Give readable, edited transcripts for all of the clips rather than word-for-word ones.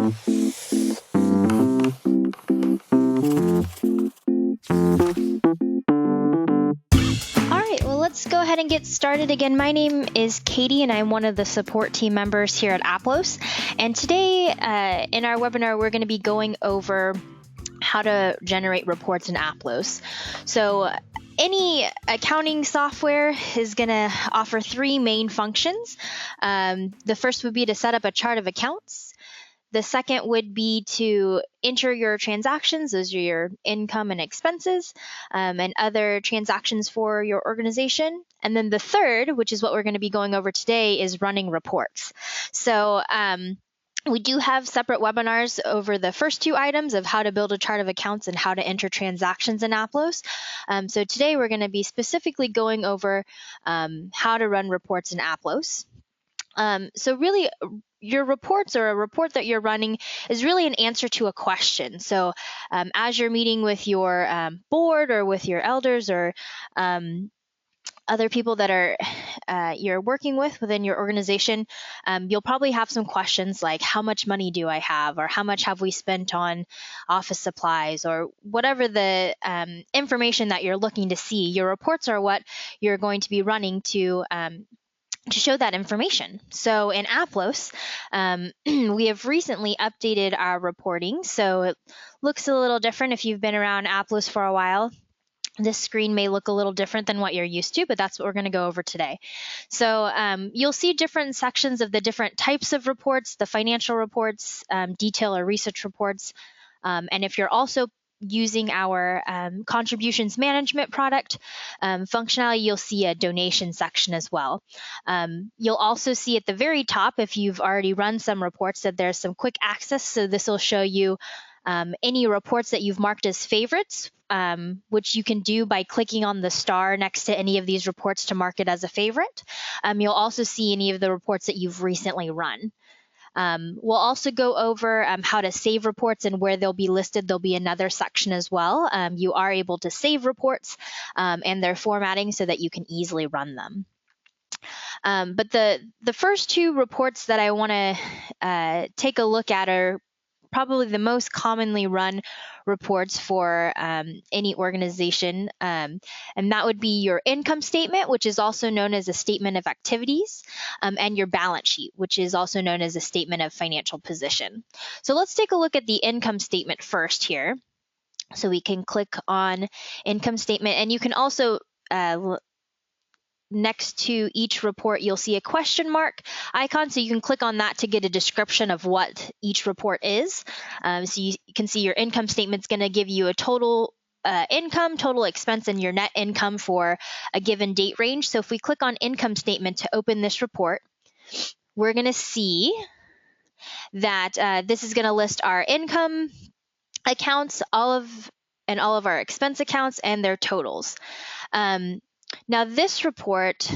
Let's go ahead and get started. Again, my name is Katie, and I'm one of the support team members here at Aplos. And today in our webinar, we're going to be going over how to generate reports in Aplos. So any accounting software is going to offer three main functions. The first would be to set up a chart of accounts. The second would be to enter your transactions, those are your income and expenses, and other transactions for your organization. And then the third, which is what we're going to be going over today, is running reports. So we do have separate webinars over the first two items of how to build a chart of accounts and how to enter transactions in Aplos. So today we're going to be specifically going over how to run reports in Aplos. So really, your reports or a report that you're running is really an answer to a question. So as you're meeting with your board or with your elders or other people that are you're working with within your organization, you'll probably have some questions like, how much money do I have? Or how much have we spent on office supplies? Or whatever the information that you're looking to see. Your reports are what you're going to be running to show that information. So in Aplos, we have recently updated our reporting. So it looks a little different if you've been around Aplos for a while. This screen may look a little different than what you're used to, but that's what we're going to go over today. So you'll see different sections of the different types of reports, the financial reports, detail or research reports. And if you're also using our contributions management product functionality, you'll see a donation section as well. You'll also see at the very top, if you've already run some reports, that there's some quick access. So this will show you any reports that you've marked as favorites, which you can do by clicking on the star next to any of these reports to mark it as a favorite. You'll also see any of the reports that you've recently run. We'll also go over how to save reports and where they'll be listed. There'll be another section as well. You are able to save reports and their formatting so that you can easily run them. But the first two reports that I want to take a look at are probably the most commonly run reports for any organization, and that would be your income statement, which is also known as a statement of activities, and your balance sheet, which is also known as a statement of financial position. So let's take a look at the income statement first here. So we can click on income statement, and you can also next to each report, you'll see a question mark icon. So you can click on that to get a description of what each report is. So you can see your income statement is going to give you a total income, total expense, and your net income for a given date range. So if we click on income statement to open this report, we're going to see that this is going to list our income accounts, all of our expense accounts and their totals. Now, this report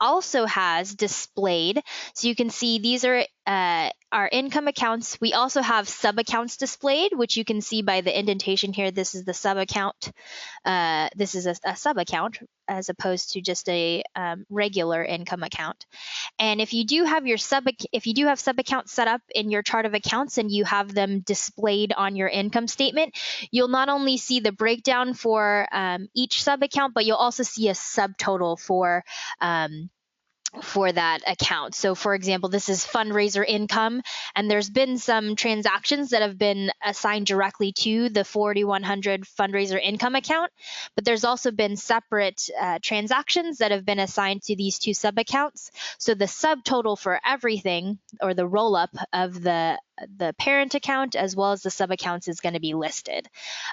also has displayed, so you can see these are our income accounts. We also have sub-accounts displayed, which you can see by the indentation here. This is the sub-account. This is a sub-account as opposed to just a regular income account. And if you do have sub-accounts set up in your chart of accounts and you have them displayed on your income statement, you'll not only see the breakdown for each sub-account, but you'll also see a subtotal for that account. So for example, this is fundraiser income, and there's been some transactions that have been assigned directly to the 4100 fundraiser income account, but there's also been separate transactions that have been assigned to these two sub-accounts. So the subtotal for everything, or the roll-up of the parent account as well as the sub-accounts, is going to be listed.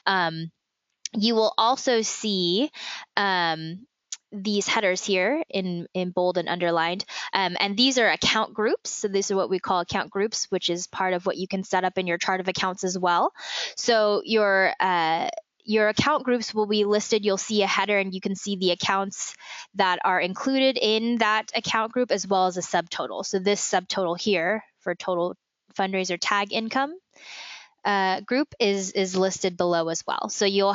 You will also see these headers here in bold and underlined, and these are account groups. So these are what we call account groups, which is part of what you can set up in your chart of accounts as well. So your account groups will be listed. You'll see a header, and you can see the accounts that are included in that account group as well as a subtotal. So this subtotal here for total fundraiser tag income group is listed below as well. So you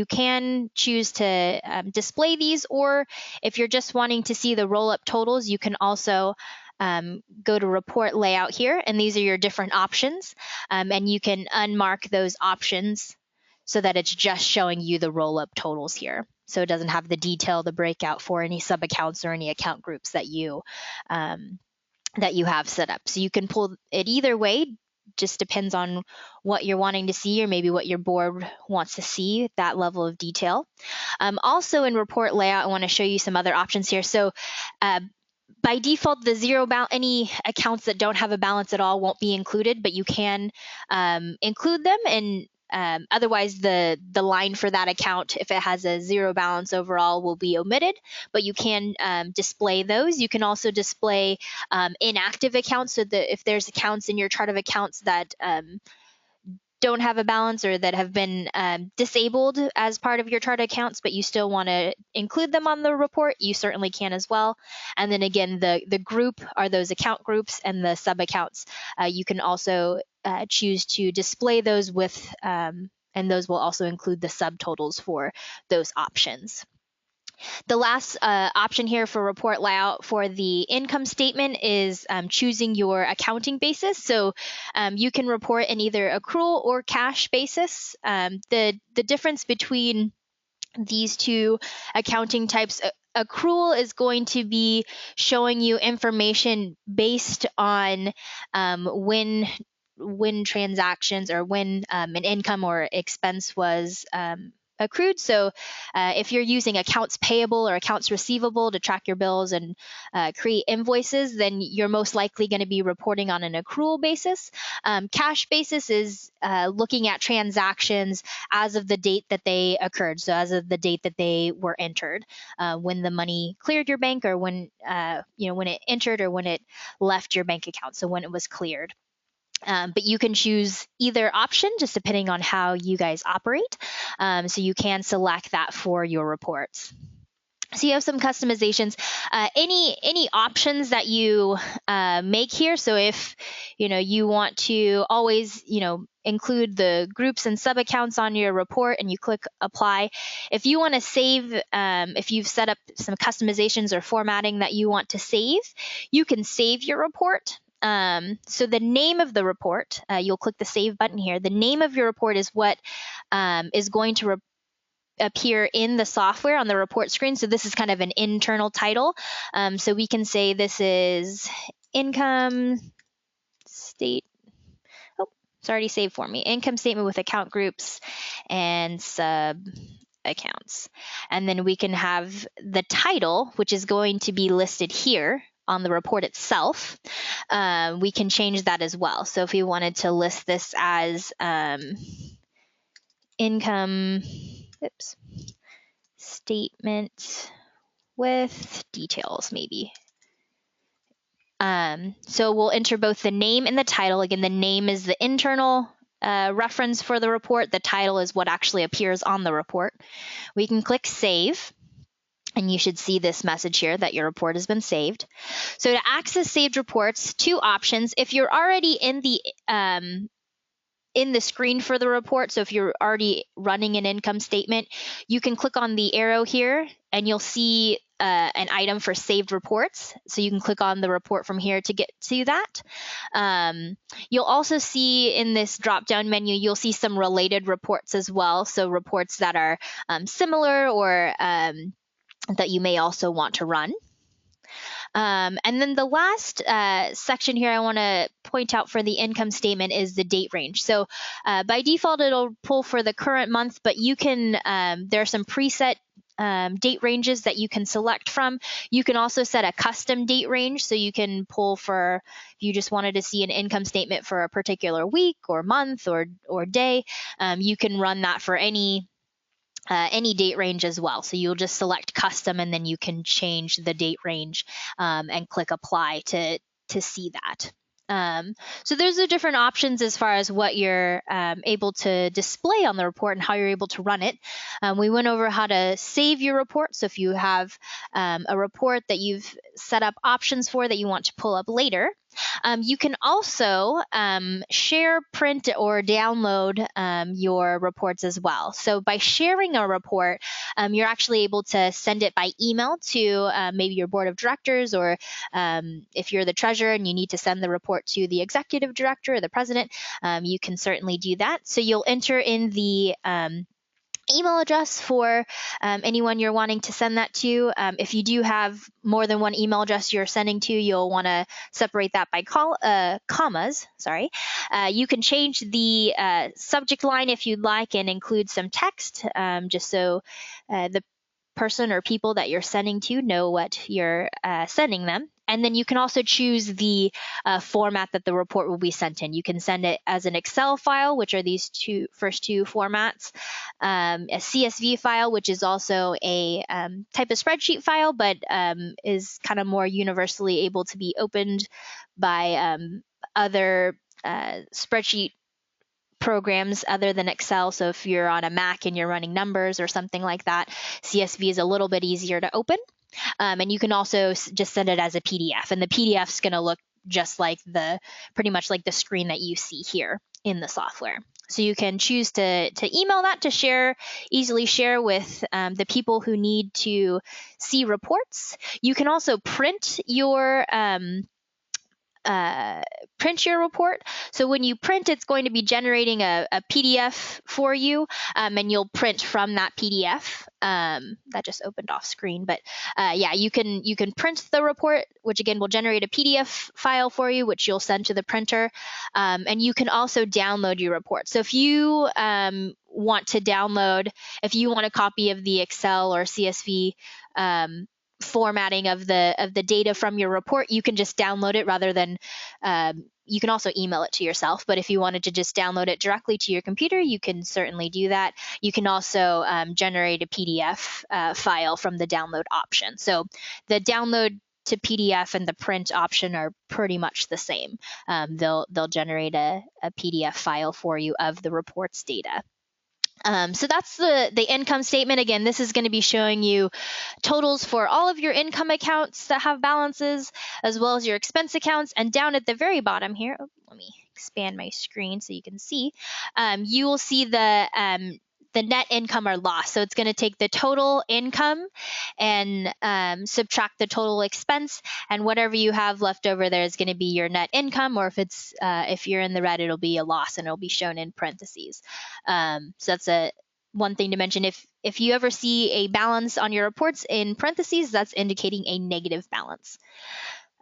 can choose to display these, or if you're just wanting to see the roll-up totals, you can also go to report layout here, and these are your different options, and you can unmark those options so that it's just showing you the roll-up totals here. So it doesn't have the detail, the breakout for any sub-accounts or any account groups that you have set up. So you can pull it either way, just depends on what you're wanting to see or maybe what your board wants to see, that level of detail. Also in report layout, I want to show you some other options here. So by default, the zero balance, any accounts that don't have a balance at all won't be included, but you can include them, and otherwise the line for that account, if it has a zero balance overall, will be omitted, but you can display those. You can also display inactive accounts, so that if there's accounts in your chart of accounts that don't have a balance or that have been disabled as part of your chart accounts, but you still want to include them on the report, you certainly can as well. And then again, the group are those account groups, and the sub accounts, you can also choose to display those with, and those will also include the subtotals for those options. The last option here for report layout for the income statement is choosing your accounting basis. So you can report in either accrual or cash basis. The difference between these two accounting types, accrual is going to be showing you information based on when transactions or when an income or expense was accrued. So if you're using accounts payable or accounts receivable to track your bills and create invoices, then you're most likely going to be reporting on an accrual basis. Cash basis is looking at transactions as of the date that they occurred. So as of the date that they were entered, when the money cleared your bank, or when when it entered or when it left your bank account. So when it was cleared. But you can choose either option just depending on how you guys operate. So you can select that for your reports. So you have some customizations. Any options that you make here. So if you want to always include the groups and sub accounts on your report, and you click apply. If you want to save, if you've set up some customizations or formatting that you want to save, you can save your report. So the name of the report, you'll click the save button here. The name of your report is what is going to appear in the software on the report screen. So this is kind of an internal title. So we can say this is income state. Oh, it's already saved for me. Income statement with account groups and sub accounts. And then we can have the title, which is going to be listed here on the report itself. We can change that as well. So if we wanted to list this as income statement with details, maybe. So we'll enter both the name and the title. Again, the name is the internal reference for the report. The title is what actually appears on the report. We can click save. And you should see this message here that your report has been saved. So to access saved reports, two options. If you're already in the screen for the report, so if you're already running an income statement, you can click on the arrow here and you'll see an item for saved reports. So you can click on the report from here to get to that. You'll also see in this drop-down menu, you'll see some related reports as well. So reports that are similar or that you may also want to run. And then the last section here I want to point out for the income statement is the date range. So by default, it'll pull for the current month, but you can, there are some preset date ranges that you can select from. You can also set a custom date range, so you can pull for, if you just wanted to see an income statement for a particular week or month or day, you can run that for any date range as well. So you'll just select custom, and then you can change the date range and click apply to see that. So those are different options as far as what you're able to display on the report and how you're able to run it. We went over how to save your report. So if you have a report that you've set up options for that you want to pull up later, You can also share, print, or download your reports as well. So by sharing a report, you're actually able to send it by email to maybe your board of directors, or if you're the treasurer and you need to send the report to the executive director or the president, you can certainly do that. So you'll enter in the email address for anyone you're wanting to send that to. If you do have more than one email address you're sending to, you'll want to separate that by commas. Sorry. You can change the subject line if you'd like and include some text, just so the person or people that you're sending to know what you're sending them. And then you can also choose the format that the report will be sent in. You can send it as an Excel file, which are these first two formats, a CSV file, which is also a type of spreadsheet file, but is kind of more universally able to be opened by other spreadsheet programs other than Excel. So if you're on a Mac and you're running numbers or something like that, CSV is a little bit easier to open. And you can also just send it as a PDF, and the PDF is going to look just like pretty much like the screen that you see here in the software. So you can choose to email that to easily share with the people who need to see reports. You can also print your report. So when you print, it's going to be generating a PDF for you, and you'll print from that PDF. That just opened off screen, but yeah, you can print the report, which again will generate a PDF file for you, which you'll send to the printer, and you can also download your report. So if you want a copy of the Excel or CSV formatting of the data from your report, you can just download it rather than you can also email it to yourself, but if you wanted to just download it directly to your computer, you can certainly do that. You can also generate a PDF file from the download option. So the download to PDF and the print option are pretty much the same. They'll generate a PDF file for you of the report's data. So that's the income statement. Again, this is going to be showing you totals for all of your income accounts that have balances, as well as your expense accounts. And down at the very bottom here, let me expand my screen so you can see, you will see the net income or loss. So it's going to take the total income and subtract the total expense, and whatever you have left over there is going to be your net income, or if you're in the red, it'll be a loss and it'll be shown in parentheses. So that's one thing to mention. If you ever see a balance on your reports in parentheses, that's indicating a negative balance.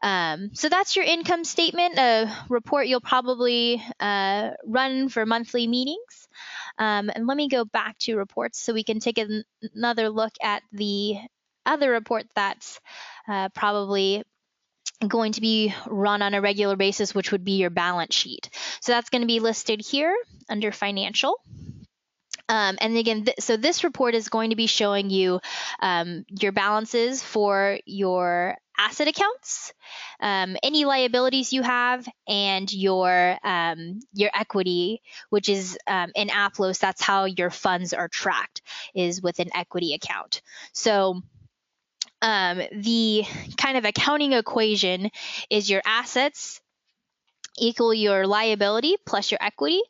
So that's your income statement, a report you'll probably run for monthly meetings. And let me go back to reports so we can take another look at the other report that's probably going to be run on a regular basis, which would be your balance sheet. So that's going to be listed here under financial. And again, so this report is going to be showing you your balances for your asset accounts, any liabilities you have, and your equity, which is in Aplos. That's how your funds are tracked, is with an equity account. So the kind of accounting equation is your assets equal your liability plus your equity,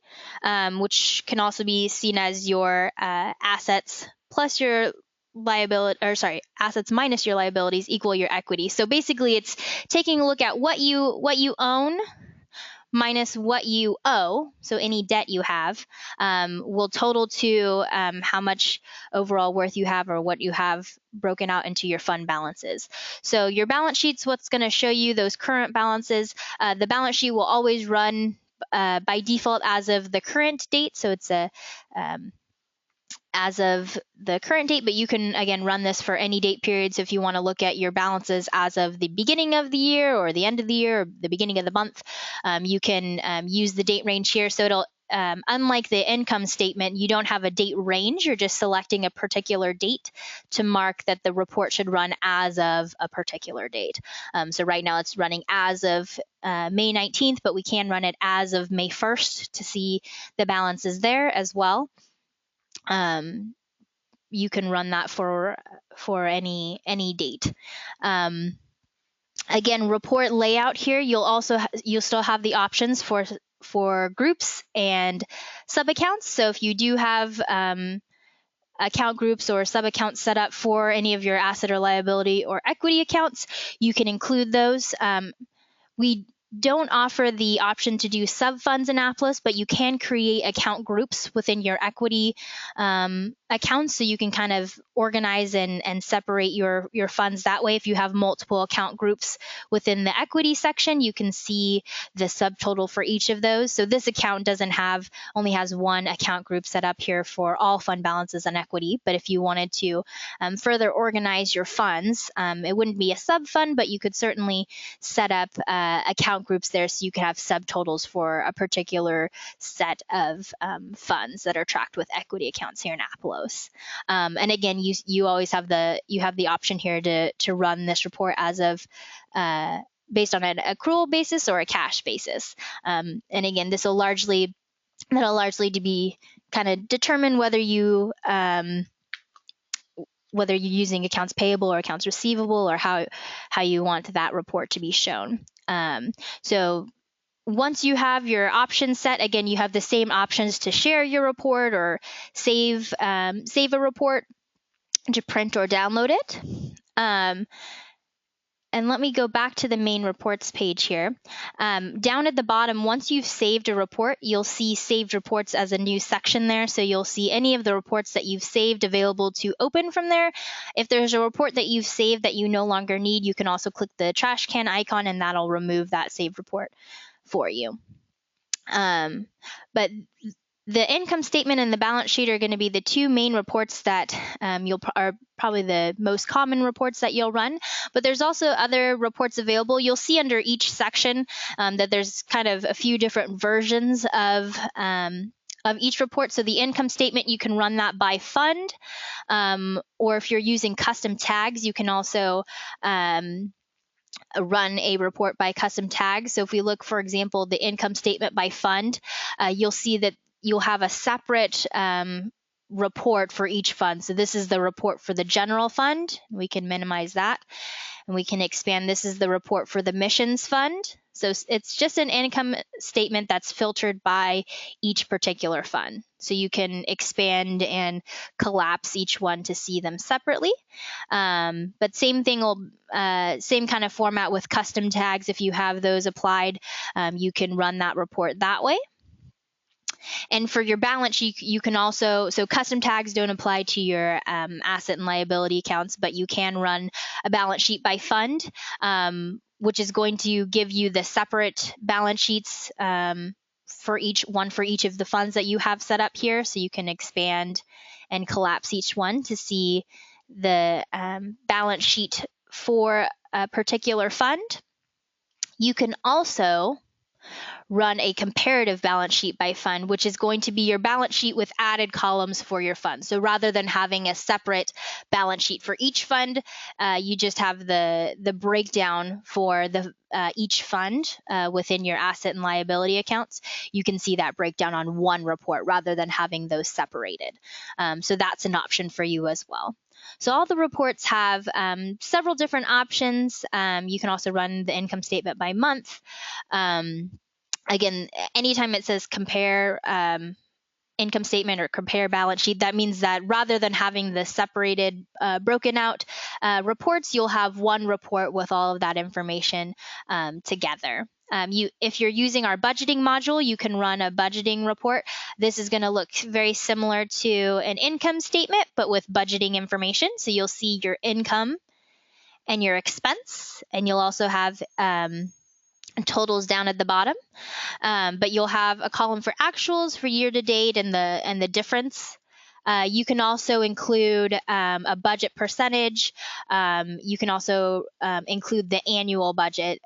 which can also be seen as your assets plus your assets minus your liabilities equal your equity. So basically, it's taking a look at what you own minus what you owe, so any debt you have, will total to how much overall worth you have, or what you have broken out into your fund balances. So your balance sheet's what's going to show you those current balances. The balance sheet will always run by default as of the current date, so it's as of the current date, but you can, again, run this for any date periods if you want to look at your balances as of the beginning of the year or the end of the year or the beginning of the month. You can use the date range here. So it'll, unlike the income statement, you don't have a date range. You're just selecting a particular date to mark that the report should run as of a particular date. So right now it's running as of May 19th, but we can run it as of May 1st to see the balances there as well. You can run that for any date. Again, report layout here, you'll still have the options for groups and sub accounts. So if you do have account groups or sub accounts set up for any of your asset or liability or equity accounts, you can include those. We don't offer the option to do sub funds in Aplos, but you can create account groups within your equity accounts, so you can kind of organize and separate your funds that way. If you have multiple account groups within the equity section, you can see the subtotal for each of those. So this account only has one account group set up here for all fund balances and equity. But if you wanted to further organize your funds, it wouldn't be a sub fund, but you could certainly set up account groups there, so you can have subtotals for a particular set of funds that are tracked with equity accounts here in Aplos. And again, you always have the option here to run this report as of based on an accrual basis or a cash basis. And again, that'll largely to be kind of determine whether you're using accounts payable or accounts receivable, or how you want that report to be shown. So once you have your options set, again, you have the same options to share your report or save a report, to print or download it. And let me go back to the main reports page here. Down at the bottom, once you've saved a report, you'll see saved reports as a new section there. So you'll see any of the reports that you've saved available to open from there. If there's a report that you've saved that you no longer need, you can also click the trash can icon, and that'll remove that saved report for you. But the income statement and the balance sheet are going to be the two main reports that are probably the most common reports that you'll run. But there's also other reports available. You'll see under each section that there's kind of a few different versions of each report. So the income statement, you can run that by fund, or if you're using custom tags, you can also run a report by custom tags. So if we look, for example, the income statement by fund, you'll see that you'll have a separate report for each fund. So this is the report for the general fund. We can minimize that, and we can expand. This is the report for the missions fund. So it's just an income statement that's filtered by each particular fund. So you can expand and collapse each one to see them separately. But same kind of format with custom tags. If you have those applied, you can run that report that way. And for your balance sheet, you can also, so custom tags don't apply to your asset and liability accounts, but you can run a balance sheet by fund, which is going to give you the separate balance sheets for each of the funds that you have set up here. So you can expand and collapse each one to see the balance sheet for a particular fund. You can also run a comparative balance sheet by fund, which is going to be your balance sheet with added columns for your fund. So rather than having a separate balance sheet for each fund, you just have the breakdown for each fund within your asset and liability accounts. You can see that breakdown on one report rather than having those separated. So that's an option for you as well. So all the reports have several different options. You can also run the income statement by month. Again, anytime it says compare income statement or compare balance sheet, that means that rather than having the separated, broken out reports, you'll have one report with all of that information together. If you're using our budgeting module, you can run a budgeting report. This is going to look very similar to an income statement, but with budgeting information. So you'll see your income and your expense, and you'll also have totals down at the bottom, but you'll have a column for actuals for year to date and the difference. You can also include a budget percentage. You can also include the annual budget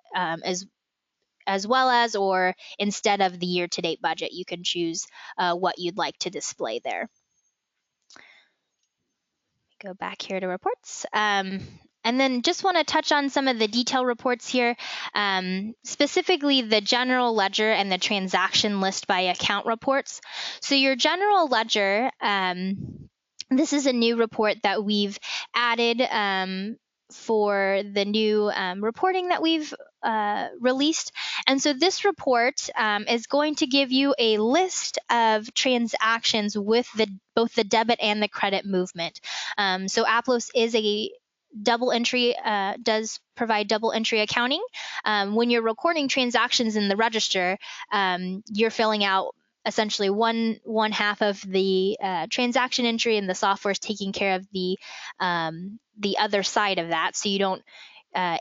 as well as, or instead of the year to date budget, you can choose what you'd like to display there. Go back here to reports. And then just want to touch on some of the detail reports here, specifically the general ledger and the transaction list by account reports. So your general ledger, this is a new report that we've added for the new reporting that we've released. And so this report is going to give you a list of transactions with both the debit and the credit movement. So Aplos is a double entry, does provide double entry accounting. When you're recording transactions in the register, you're filling out essentially one half of the transaction entry, and the software is taking care of the other side of that. So you don't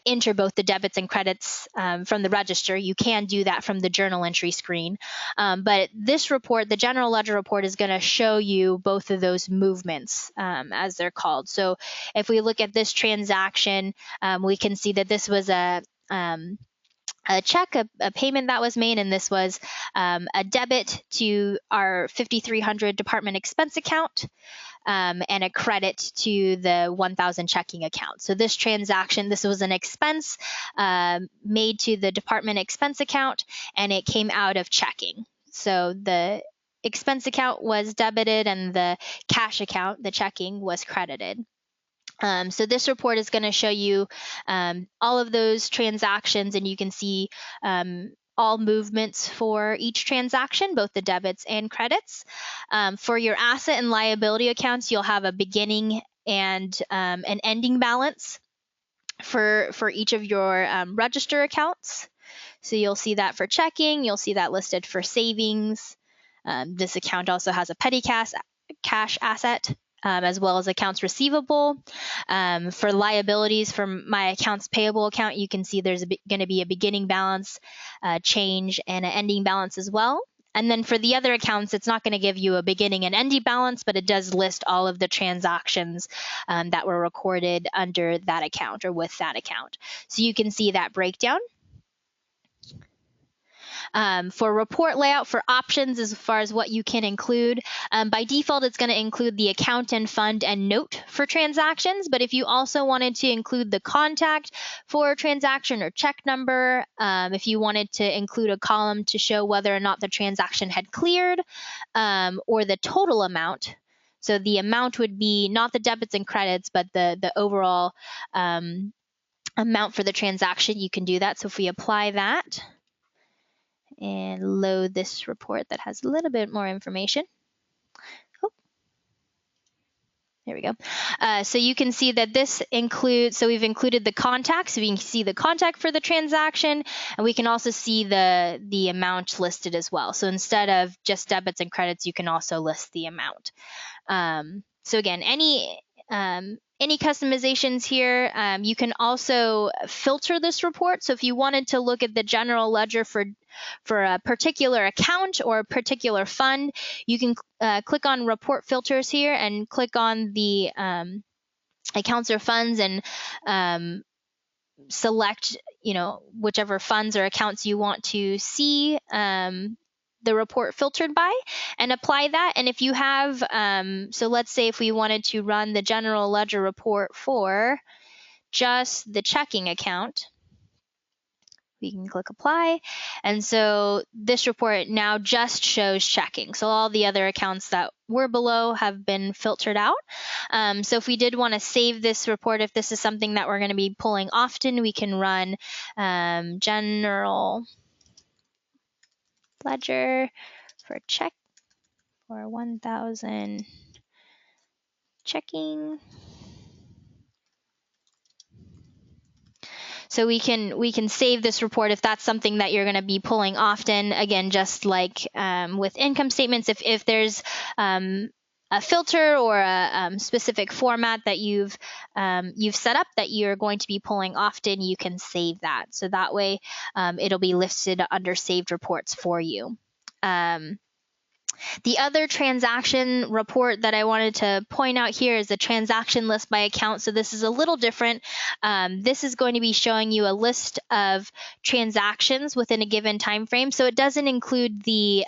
enter both the debits and credits from the register. You can do that from the journal entry screen. But this report, the general ledger report, is going to show you both of those movements, as they're called. So if we look at this transaction, we can see that this was a check, a payment that was made, and this was a debit to our 5,300 department expense account, and a credit to the 1,000 checking account. So this transaction, this was an expense made to the department expense account, and it came out of checking. So the expense account was debited and the cash account, the checking, was credited. So this report is going to show you all of those transactions, and you can see all movements for each transaction, both the debits and credits. For your asset and liability accounts, you'll have a beginning and an ending balance for each of your register accounts. So you'll see that for checking, you'll see that listed for savings. This account also has a petty cash asset, as well as accounts receivable. For liabilities, for my accounts payable account, you can see there's going to be a beginning balance change and an ending balance as well. And then for the other accounts, it's not going to give you a beginning and ending balance, but it does list all of the transactions that were recorded under that account or with that account. So you can see that breakdown. For report layout, for options as far as what you can include, by default, it's going to include the account and fund and note for transactions. But if you also wanted to include the contact for a transaction or check number, if you wanted to include a column to show whether or not the transaction had cleared, or the total amount. So the amount would be not the debits and credits, but the overall amount for the transaction, you can do that. So if we apply that and load this report that has a little bit more information. Oh, there we go. So you can see that this includes, so we've included the contact, so we can see the contact for the transaction, and we can also see the amount listed as well. So instead of just debits and credits, you can also list the amount. So again, any customizations here, you can also filter this report. So if you wanted to look at the general ledger for a particular account or a particular fund, you can click on report filters here and click on the accounts or funds and select, whichever funds or accounts you want to see the report filtered by, and apply that. And if you have, so let's say if we wanted to run the general ledger report for just the checking account, we can click apply. And so this report now just shows checking. So all the other accounts that were below have been filtered out. So if we did want to save this report, if this is something that we're going to be pulling often, we can run general ledger for check for 1,000 checking. So we can save this report if that's something that you're going to be pulling often. Again, just like with income statements, if there's a filter or a specific format that you've set up that you're going to be pulling often, you can save that. So that way it'll be listed under saved reports for you. The other transaction report that I wanted to point out here is the transaction list by account. So this is a little different. This is going to be showing you a list of transactions within a given time frame. So it doesn't include the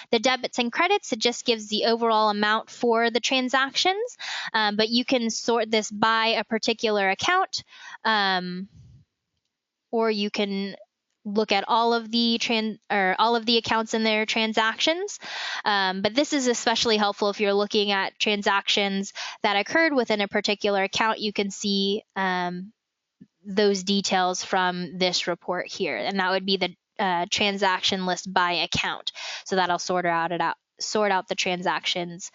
debits and credits. It just gives the overall amount for the transactions. But you can sort this by a particular account, or you can look at all of the accounts in their transactions. But this is especially helpful if you're looking at transactions that occurred within a particular account. You can see those details from this report here, and that would be the transaction list by account. So that'll sort out the transactions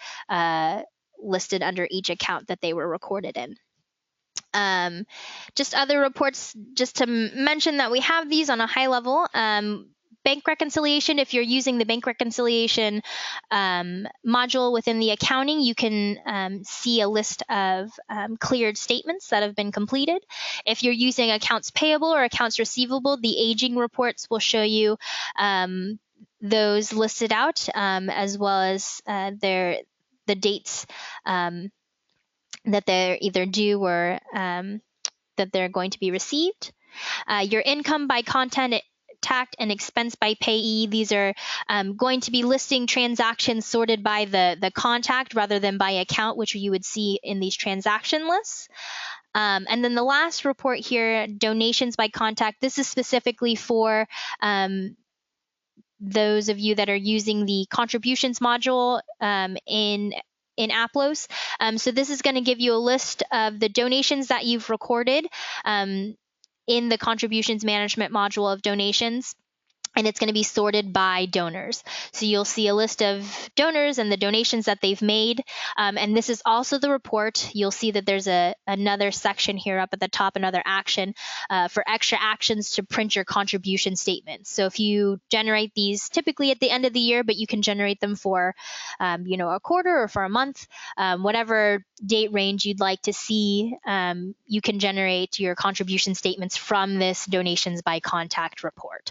listed under each account that they were recorded in. Just other reports, just to mention that we have these on a high level. Bank reconciliation, if you're using the bank reconciliation module within the accounting, you can see a list of cleared statements that have been completed. If you're using accounts payable or accounts receivable, the aging reports will show you those listed out, as well as the dates that they're either due or that they're going to be received. Your income by contact and expense by payee. These are going to be listing transactions sorted by the contact rather than by account, which you would see in these transaction lists. And then the last report here, donations by contact. This is specifically for those of you that are using the contributions module in Aplos. So this is going to give you a list of the donations that you've recorded in the contributions management module of donations. And it's going to be sorted by donors. So you'll see a list of donors and the donations that they've made. And this is also the report. You'll see that there's another section here up at the top, another action for extra actions to print your contribution statements. So if you generate these typically at the end of the year, but you can generate them for a quarter or for a month, whatever date range you'd like to see, you can generate your contribution statements from this donations by contact report.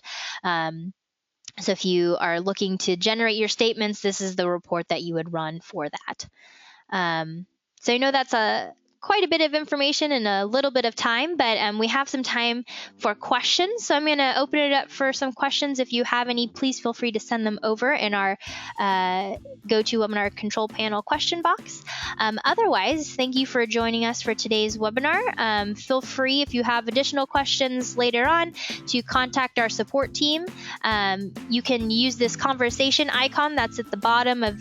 So if you are looking to generate your statements, this is the report that you would run for that. So I know that's quite a bit of information in a little bit of time, but we have some time for questions. So I'm going to open it up for some questions. If you have any, please feel free to send them over in our GoToWebinar control panel question box. Otherwise, thank you for joining us for today's webinar. Feel free, if you have additional questions later on, to contact our support team. You can use this conversation icon that's at the bottom of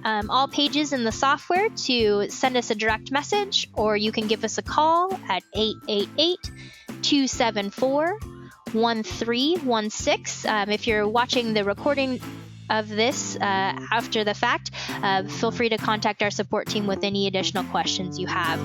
all pages in the software to send us a direct message, or you can give us a call at 888-274-1316. If you're watching the recording of this after the fact, feel free to contact our support team with any additional questions you have.